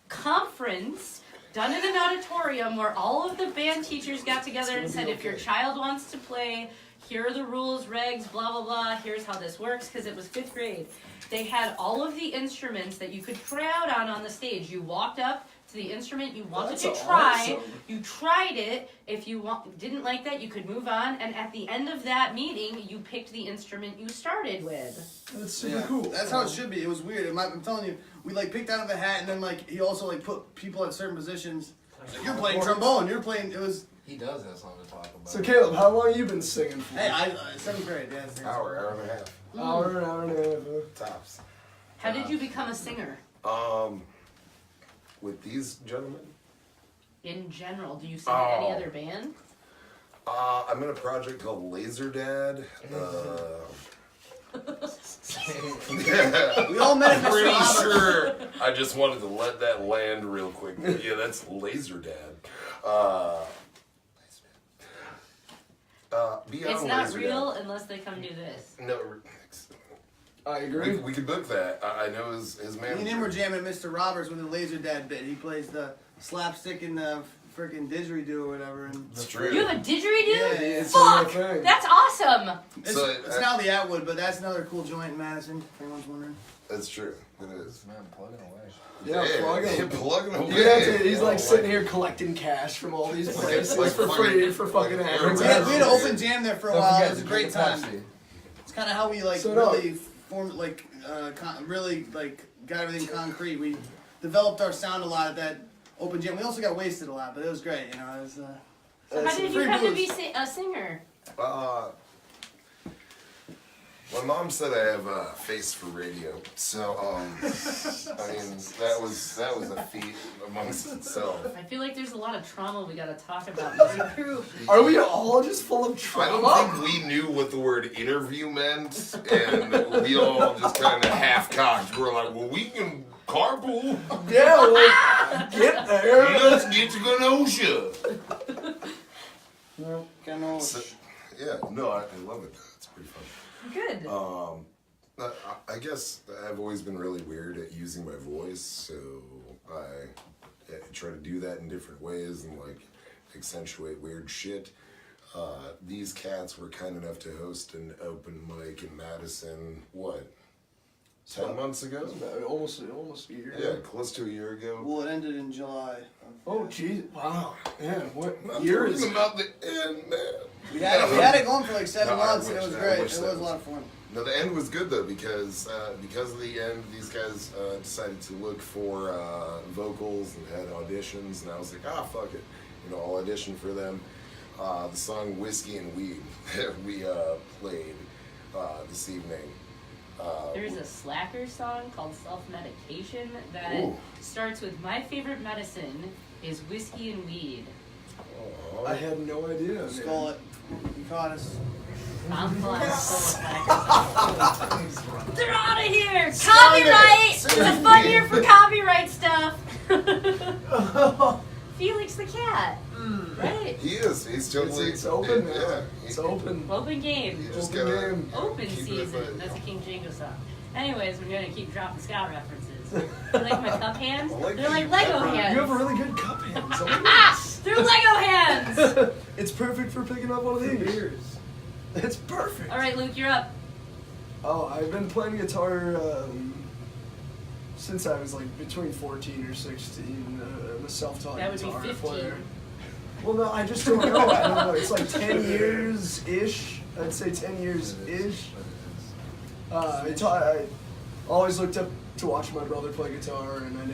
S2: conference done in an auditorium where all of the band teachers got together and said, if your child wants to play, here are the rules, regs, blah, blah, blah, here's how this works, because it was 5th grade. They had all of the instruments that you could try out on the stage. You walked up to the instrument you wanted
S3: That's
S2: to try,
S3: awesome.
S2: you tried it, if you didn't like that, you could move on, and at the end of that meeting, you picked the instrument you started with.
S3: That's super
S5: Yeah,
S3: cool.
S5: That's how it should be. It was weird. I'm telling you, we like picked out of the hat, and then like he also like put people at certain positions. Like, you're playing trombone. You're playing. It was.
S1: He does have something to talk about.
S3: So Caleb, how long have you been singing for?
S5: Hey, 7th grade. Yeah. 7th grade.
S4: Hour and a half.
S3: Hour and a half.
S4: Tops.
S2: How did you become a singer?
S4: With these gentlemen,
S2: In general, do you sing in any
S4: Oh.
S2: other band?
S4: I'm in a project called Laser Dad.
S5: We all met
S4: I'm
S5: at Mr.
S4: pretty
S5: Roberts.
S4: sure. I just wanted to let that land real quick. But yeah, that's Laser Dad. Beyond
S2: It's not
S4: Laser
S2: real
S4: Dad.
S2: unless they come do this.
S4: No,
S3: I agree.
S4: we could book that. I know his
S5: Me
S4: manager.
S5: and him were jamming at Mr. Roberts with the Laser Dad bit. He plays the slapstick and the freaking didgeridoo or whatever. And
S4: It's true.
S2: You have a didgeridoo?
S5: Yeah,
S3: It's
S2: Fuck!
S3: a real thing.
S2: That's awesome!
S5: it's,
S4: So,
S5: it's now the Atwood, but that's another cool joint in Madison. If anyone's wondering.
S4: That's true. It is.
S1: Man, plugging away.
S3: Yeah, plugging.
S4: Plugging away.
S3: You have to, he's like sitting here collecting cash from all these places
S4: like
S3: for
S4: fucking-
S3: free for fucking
S5: We
S3: advertising.
S5: had an open jam there for a
S1: Don't
S5: while.
S1: forget
S5: It was a
S1: to
S5: great
S1: drink
S5: time.
S1: Pepsi.
S5: It's kind of how we like
S3: So no.
S5: really formed like really like got everything concrete. We developed our sound a lot at that open jam. We also got wasted a lot, but it was great. You know, it was.
S2: So how did you
S5: free
S2: come to
S5: booze.
S2: be a singer?
S4: My mom said I have a face for radio, so I mean that was a feat amongst itself.
S2: I feel like there's a lot of trauma we gotta talk about as a group.
S3: Are we all just full of
S4: I
S3: trauma?
S4: don't think we knew what the word interview meant, and we all just kind of half-cocked. We're like, well, we can carpool.
S3: Yeah, like, get there.
S4: Let's get to Kenosha.
S5: Kind of.
S4: So, yeah, no, I love it. It's pretty fun.
S2: Good.
S4: I guess I've always been really weird at using my voice, so I try to do that in different ways and like accentuate weird shit. These cats were kind enough to host an open mic in Madison. What? 10 months ago.
S3: Almost a year.
S4: Yeah, close to a year ago.
S5: Well, it ended in July.
S3: Oh, geez. Wow. Man, what
S4: I'm
S3: year
S4: talking
S3: is it?
S4: about the end, man.
S5: We had it going for like 7
S4: No, I
S5: months, and it
S4: wish
S5: was
S4: that- I
S5: great. It
S4: wish
S5: was
S4: that
S5: a
S4: was-
S5: lot of fun.
S4: No, the end was good though because of the end, these guys decided to look for vocals and had auditions, and I was like, fuck it, I'll audition for them. The song "Whiskey and Weed" that we played this evening.
S2: There's a Slacker song called Self-Medication that
S4: Ooh.
S2: starts with "My favorite medicine is whiskey and weed."
S3: I had no idea. Man.
S5: Stole it. You caught us.
S2: I'm flying Slacker song. They're out of here!
S4: Sign it.
S2: Copyright! It's
S4: Sign
S2: a fun
S4: it.
S2: year for copyright stuff. Felix the cat. Right?
S4: He is. He's totally.
S3: It's open now.
S4: Yeah,
S3: It's open.
S2: Open game.
S4: You just
S3: Open
S4: gotta
S3: game.
S2: Open
S4: keep it
S2: season.
S4: at
S2: That's a
S4: that.
S2: King Django song. Anyways, we're gonna keep dropping ska references. You like my cup hands?
S4: I like
S2: They're like
S4: you.
S2: Lego
S3: You
S2: hands.
S3: have a really good cup hands. Oh my
S2: Ah! They're Lego hands!
S3: goodness. It's perfect for picking up one of these. It's perfect.
S2: Alright, Luke, you're up.
S3: Oh, I've been playing guitar since I was like between 14 or 16. I'm a self-taught
S2: That would be
S3: guitar
S2: 15.
S3: player. Well, no, I just don't know. I don't know. It's like 10 years-ish. I'd say 10 years-ish. I always looked up to watch my brother play guitar, and I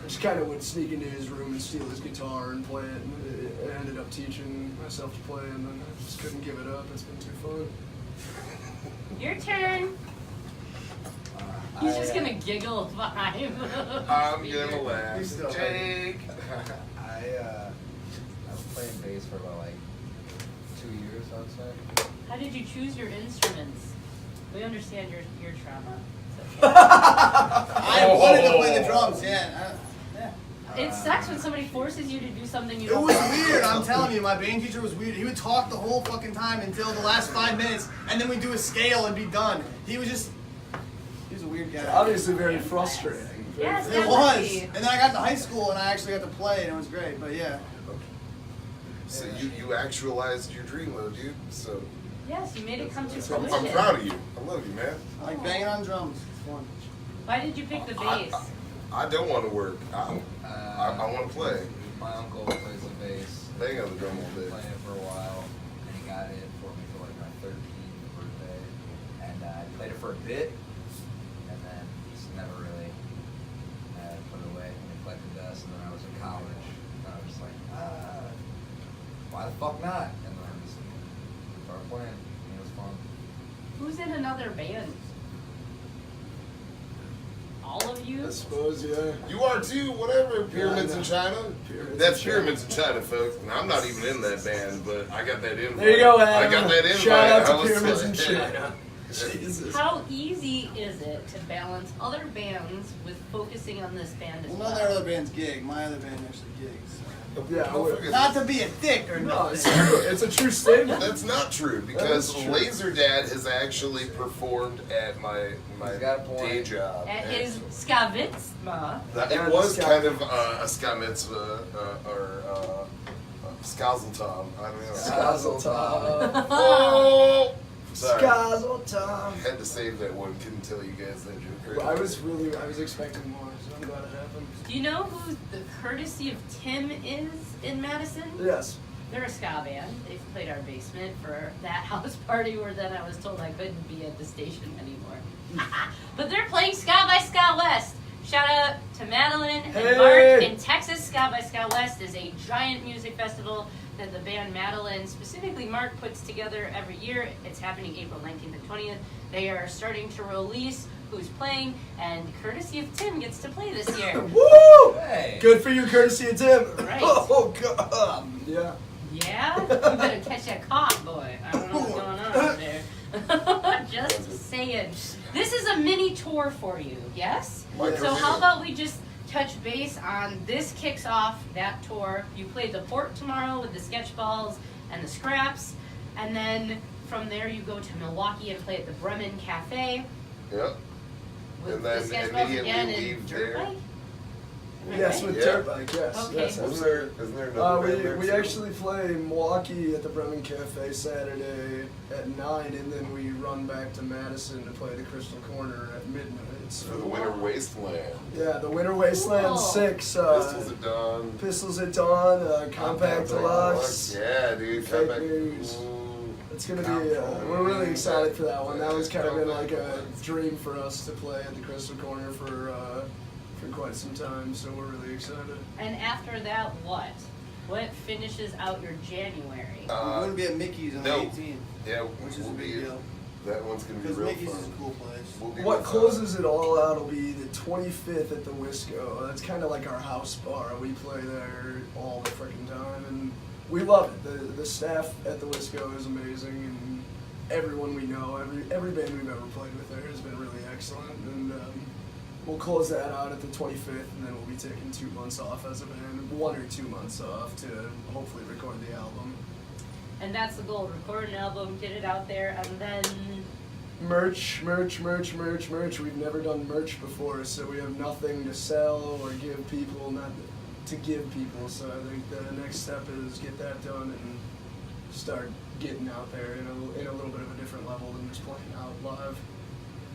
S3: just kind of would sneak into his room and steal his guitar and play it, and I ended up teaching myself to play, and then I just couldn't give it up. It's been too fun.
S2: Your turn. He's just gonna giggle behind him.
S4: I'm gonna laugh.
S6: He's still
S4: Jake.
S1: I was playing bass for about like 2 years, I would say.
S2: How did you choose your instruments? We understand your trauma. It's okay.
S5: I wanted to play the drums, yeah.
S2: It sucks when somebody forces you to do something you
S5: It
S2: don't
S5: was
S2: want.
S5: weird, I'm telling you, my band teacher was weird. He would talk the whole fucking time until the last 5 minutes, and then we'd do a scale and be done. He was a weird guy.
S3: Obviously, very frustrating.
S2: Yes,
S5: It
S2: definitely.
S5: was. And then I got to high school and I actually got to play and it was great, but yeah.
S4: So you actualized your dream, though, dude. So
S2: Yes, you made it come to
S4: I'm
S2: fruition.
S4: proud of you. I love you, man.
S5: I like banging on drums. It's fun.
S2: Why did you pick the bass?
S4: I don't want to work. I want to play.
S1: My uncle plays the bass.
S4: Bang on the drum all day.
S1: Playing it for a while, and he got it for me for like my 13th birthday, and I played it for a bit, and then just never really put it away. And collected dust, and then I was in college, and I was just like, why the fuck not? And then I just started playing, and it was fun.
S2: Who's in another band? All of you?
S3: I suppose, yeah.
S4: You are too, whatever. Pyramids in China.
S3: Pyramids
S4: That's
S3: in China.
S4: Pyramids in China, folks. And I'm not even in that band, but I got that invite.
S3: There you go, Adam.
S4: I got that invite.
S3: Shout out
S4: I
S3: to
S4: was
S3: Pyramids
S4: like,
S3: in China. Jesus.
S2: How easy is it to balance other bands with focusing on this band as
S5: Well,
S2: well?
S5: none of their other bands gig. My other band actually gigs.
S3: Yeah,
S4: Don't forget
S5: Not to be a dick or
S3: No,
S5: nothing.
S3: it's true. It's a true statement.
S4: That's not true because
S3: That is true.
S4: Laser Dad has actually performed at my
S1: He's got a point.
S4: day job.
S2: At
S4: And
S2: his Skavitzma.
S4: it was kind of a ska mitzvah or skazeltom. I don't know.
S3: Skazeltom.
S4: Oh! Sorry.
S3: Skazeltom.
S4: Had to save that one. Couldn't tell you guys that joke.
S3: I was expecting more, so I'm glad it happened.
S2: Do you know who the Courtesy of Tim is in Madison?
S3: Yes.
S2: They're a ska band. They've played our basement for that house party where then I was told I couldn't be at the station anymore. But they're playing Ska by Ska West. Shout out to Madeline and
S3: Hey!
S2: Mark in Texas. Ska by Ska West is a giant music festival that the band Madeline, specifically Mark, puts together every year. It's happening April 19th and 20th. They are starting to release who's playing, and Courtesy of Tim gets to play this year.
S3: Woo!
S1: Hey!
S3: Good for you, courtesy of Tim.
S2: Right.
S3: Oh, God. Yeah.
S2: Yeah? You better catch that cough, boy. I don't know what's going on over there. Just saying. This is a mini tour for you, yes?
S4: Like
S2: So
S4: a
S2: how
S4: mini-
S2: about we just touch base on this kicks off that tour. You play the Port tomorrow with the sketch balls and the scraps, and then from there you go to Milwaukee and play at the Bremen Cafe
S4: Yep.
S2: with
S4: And
S2: the
S4: then
S2: sketch balls
S4: immediately
S2: again and
S4: leave
S2: dirt
S4: there.
S2: bike.
S3: Yes, with
S4: Yeah.
S3: dirt bike. Yes.
S2: Okay.
S3: Yes.
S4: Isn't there another band there
S3: We
S4: too?
S3: actually play Milwaukee at the Bremen Cafe Saturday at 9, and then we run back to Madison to play the Crystal Corner at midnight.
S4: For the
S3: So
S4: Winter Wasteland.
S3: yeah, the Winter Wasteland
S2: Cool.
S3: 6.
S4: Pistols at Dawn.
S3: Pistols at Dawn, Compact Deluxe.
S4: Yeah, dude.
S3: Fake
S4: Compact.
S3: News.
S4: Ooh.
S3: It's gonna be. We're really excited for that one. That one's kind of been like a dream for us to play at the Crystal Corner for quite some time. So we're really excited.
S2: And after that, what? What finishes out your January?
S5: We're gonna be at Mickey's on
S4: no.
S5: the 18th,
S4: Yeah,
S5: which is
S4: we'll
S5: a big
S4: be-
S5: deal.
S4: That one's gonna be
S5: Because
S4: real
S5: Mickey's
S4: fun.
S5: is a cool place.
S4: We'll be
S3: What
S4: with,
S3: closes it all out will be the 25th at the Wisco. That's kind of like our house bar. We play there all the freaking time, and we love it. The staff at the Wisco is amazing, and everyone we know, every band we've ever played with there has been really excellent. And we'll close that out at the 25th, and then we'll be taking 2 months off as a band, 1 or 2 months off to hopefully record the album.
S2: And that's the goal: record an album, get it out there, and then
S3: Merch. We've never done merch before, so we have nothing to sell or give people, not to give people. So I think the next step is get that done and start getting out there in a little bit of a different level than just playing out live.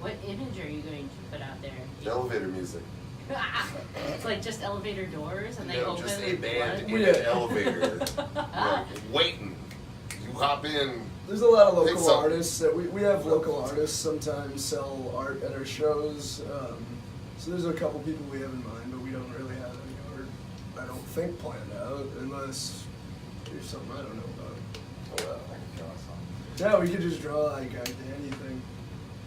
S2: what image are you going to put out there?
S4: Elevator music.
S2: It's like just elevator doors, and they
S4: No,
S2: open.
S4: just a
S2: with
S4: band
S2: blood?
S4: in an elevator. Like, waiting. You hop in.
S3: There's a lot of
S4: Pick
S3: local
S4: something.
S3: artists that we have local artists sometimes sell art at our shows. So there's a couple people we have in mind, but we don't really have any art, I don't think, planned out unless there's something I don't know about.
S1: Oh, well, I can draw some.
S3: Yeah, we could just draw like anything.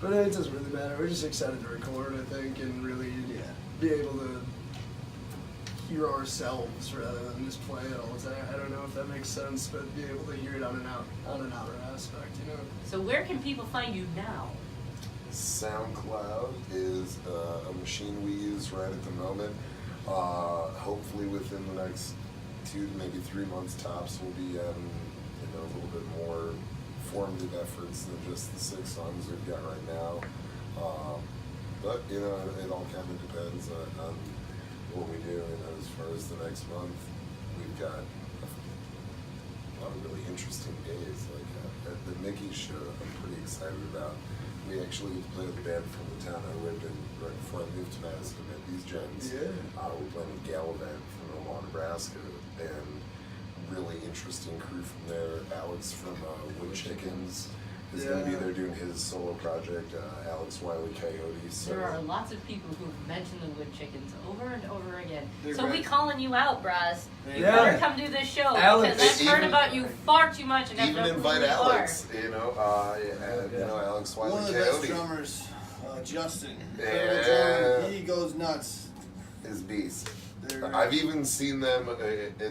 S3: But it doesn't really matter. We're just excited to record, I think, and really be able to hear ourselves rather than just play it all the time. I don't know if that makes sense, but be able to hear it on an outer aspect, you know.
S2: So where can people find you now?
S4: SoundCloud is a machine we use right at the moment. Hopefully within the next 2 to maybe 3 months tops, we'll be a little bit more formative efforts than just the 6 songs we've got right now. But it all kind of depends on what we do. As far as the next month, we've got a lot of really interesting days. Like at the Mickey's show, I'm pretty excited about. We actually played with a band from the town I lived in right before I moved to Madison. Met these gents.
S3: Yeah.
S4: We played with Gallivant from Omaha, Nebraska, and really interesting crew from there. Alex from Wood Chickens is going to be
S3: Yeah.
S4: there doing his solo project. Alex Wiley Coyote. So
S2: There are lots of people who've mentioned the Wood Chickens over and over again.
S5: They're
S2: So we
S5: great.
S2: calling you out, bros.
S5: Thank
S2: You
S3: Yeah.
S2: better come do this show
S3: Alex.
S2: because I've heard
S4: Even-
S2: about you far too much and have
S4: even
S2: no clue
S4: invite
S2: who you
S4: Alex.
S3: Yeah.
S4: Alex
S5: One
S4: Wiley
S5: of the best
S4: Coyote
S5: drummers, Justin.
S4: Yeah.
S5: He goes nuts.
S4: is beast.
S5: They're-
S4: I've even seen them,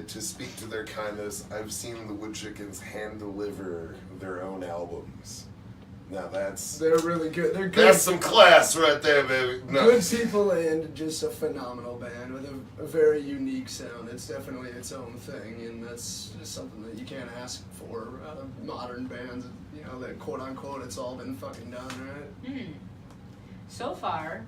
S4: to speak to their kindness, I've seen the Wood Chickens hand deliver their own albums. Now
S3: They're really good. They're good.
S4: that's some class right there, baby. No.
S3: Good people and just a phenomenal band with a very unique sound. It's definitely its own thing, and that's just something that you can't ask for out of modern bands. You know, that quote unquote it's all been fucking done, right?
S2: So far,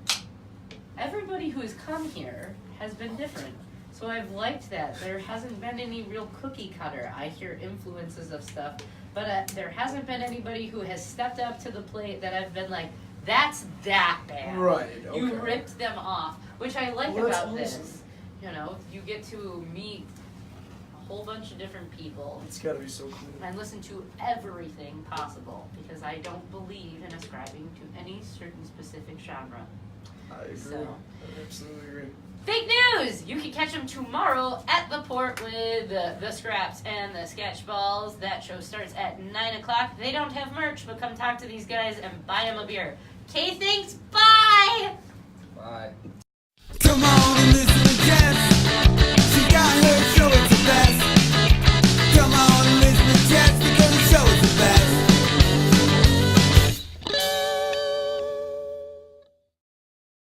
S2: everybody who has come here has been different. So I've liked that. There hasn't been any real cookie cutter. I hear influences of stuff, but there hasn't been anybody who has stepped up to the plate that I've been like, that's that band.
S3: Right,
S2: You
S3: okay.
S2: ripped them off, which I like
S3: Well, that's
S2: about
S3: awesome.
S2: this. You know, you get to meet a whole bunch of different people
S3: It's gotta be so cool.
S2: and listen to everything possible because I don't believe in ascribing to any certain specific genre.
S3: I agree.
S2: So.
S3: I absolutely agree.
S2: Fake news! You can catch them tomorrow at the Port with the Scraps and the Sketchballs. That show starts at 9 o'clock. They don't have merch, but come talk to these guys and buy them a beer. Okay, thanks. Bye!
S1: Bye.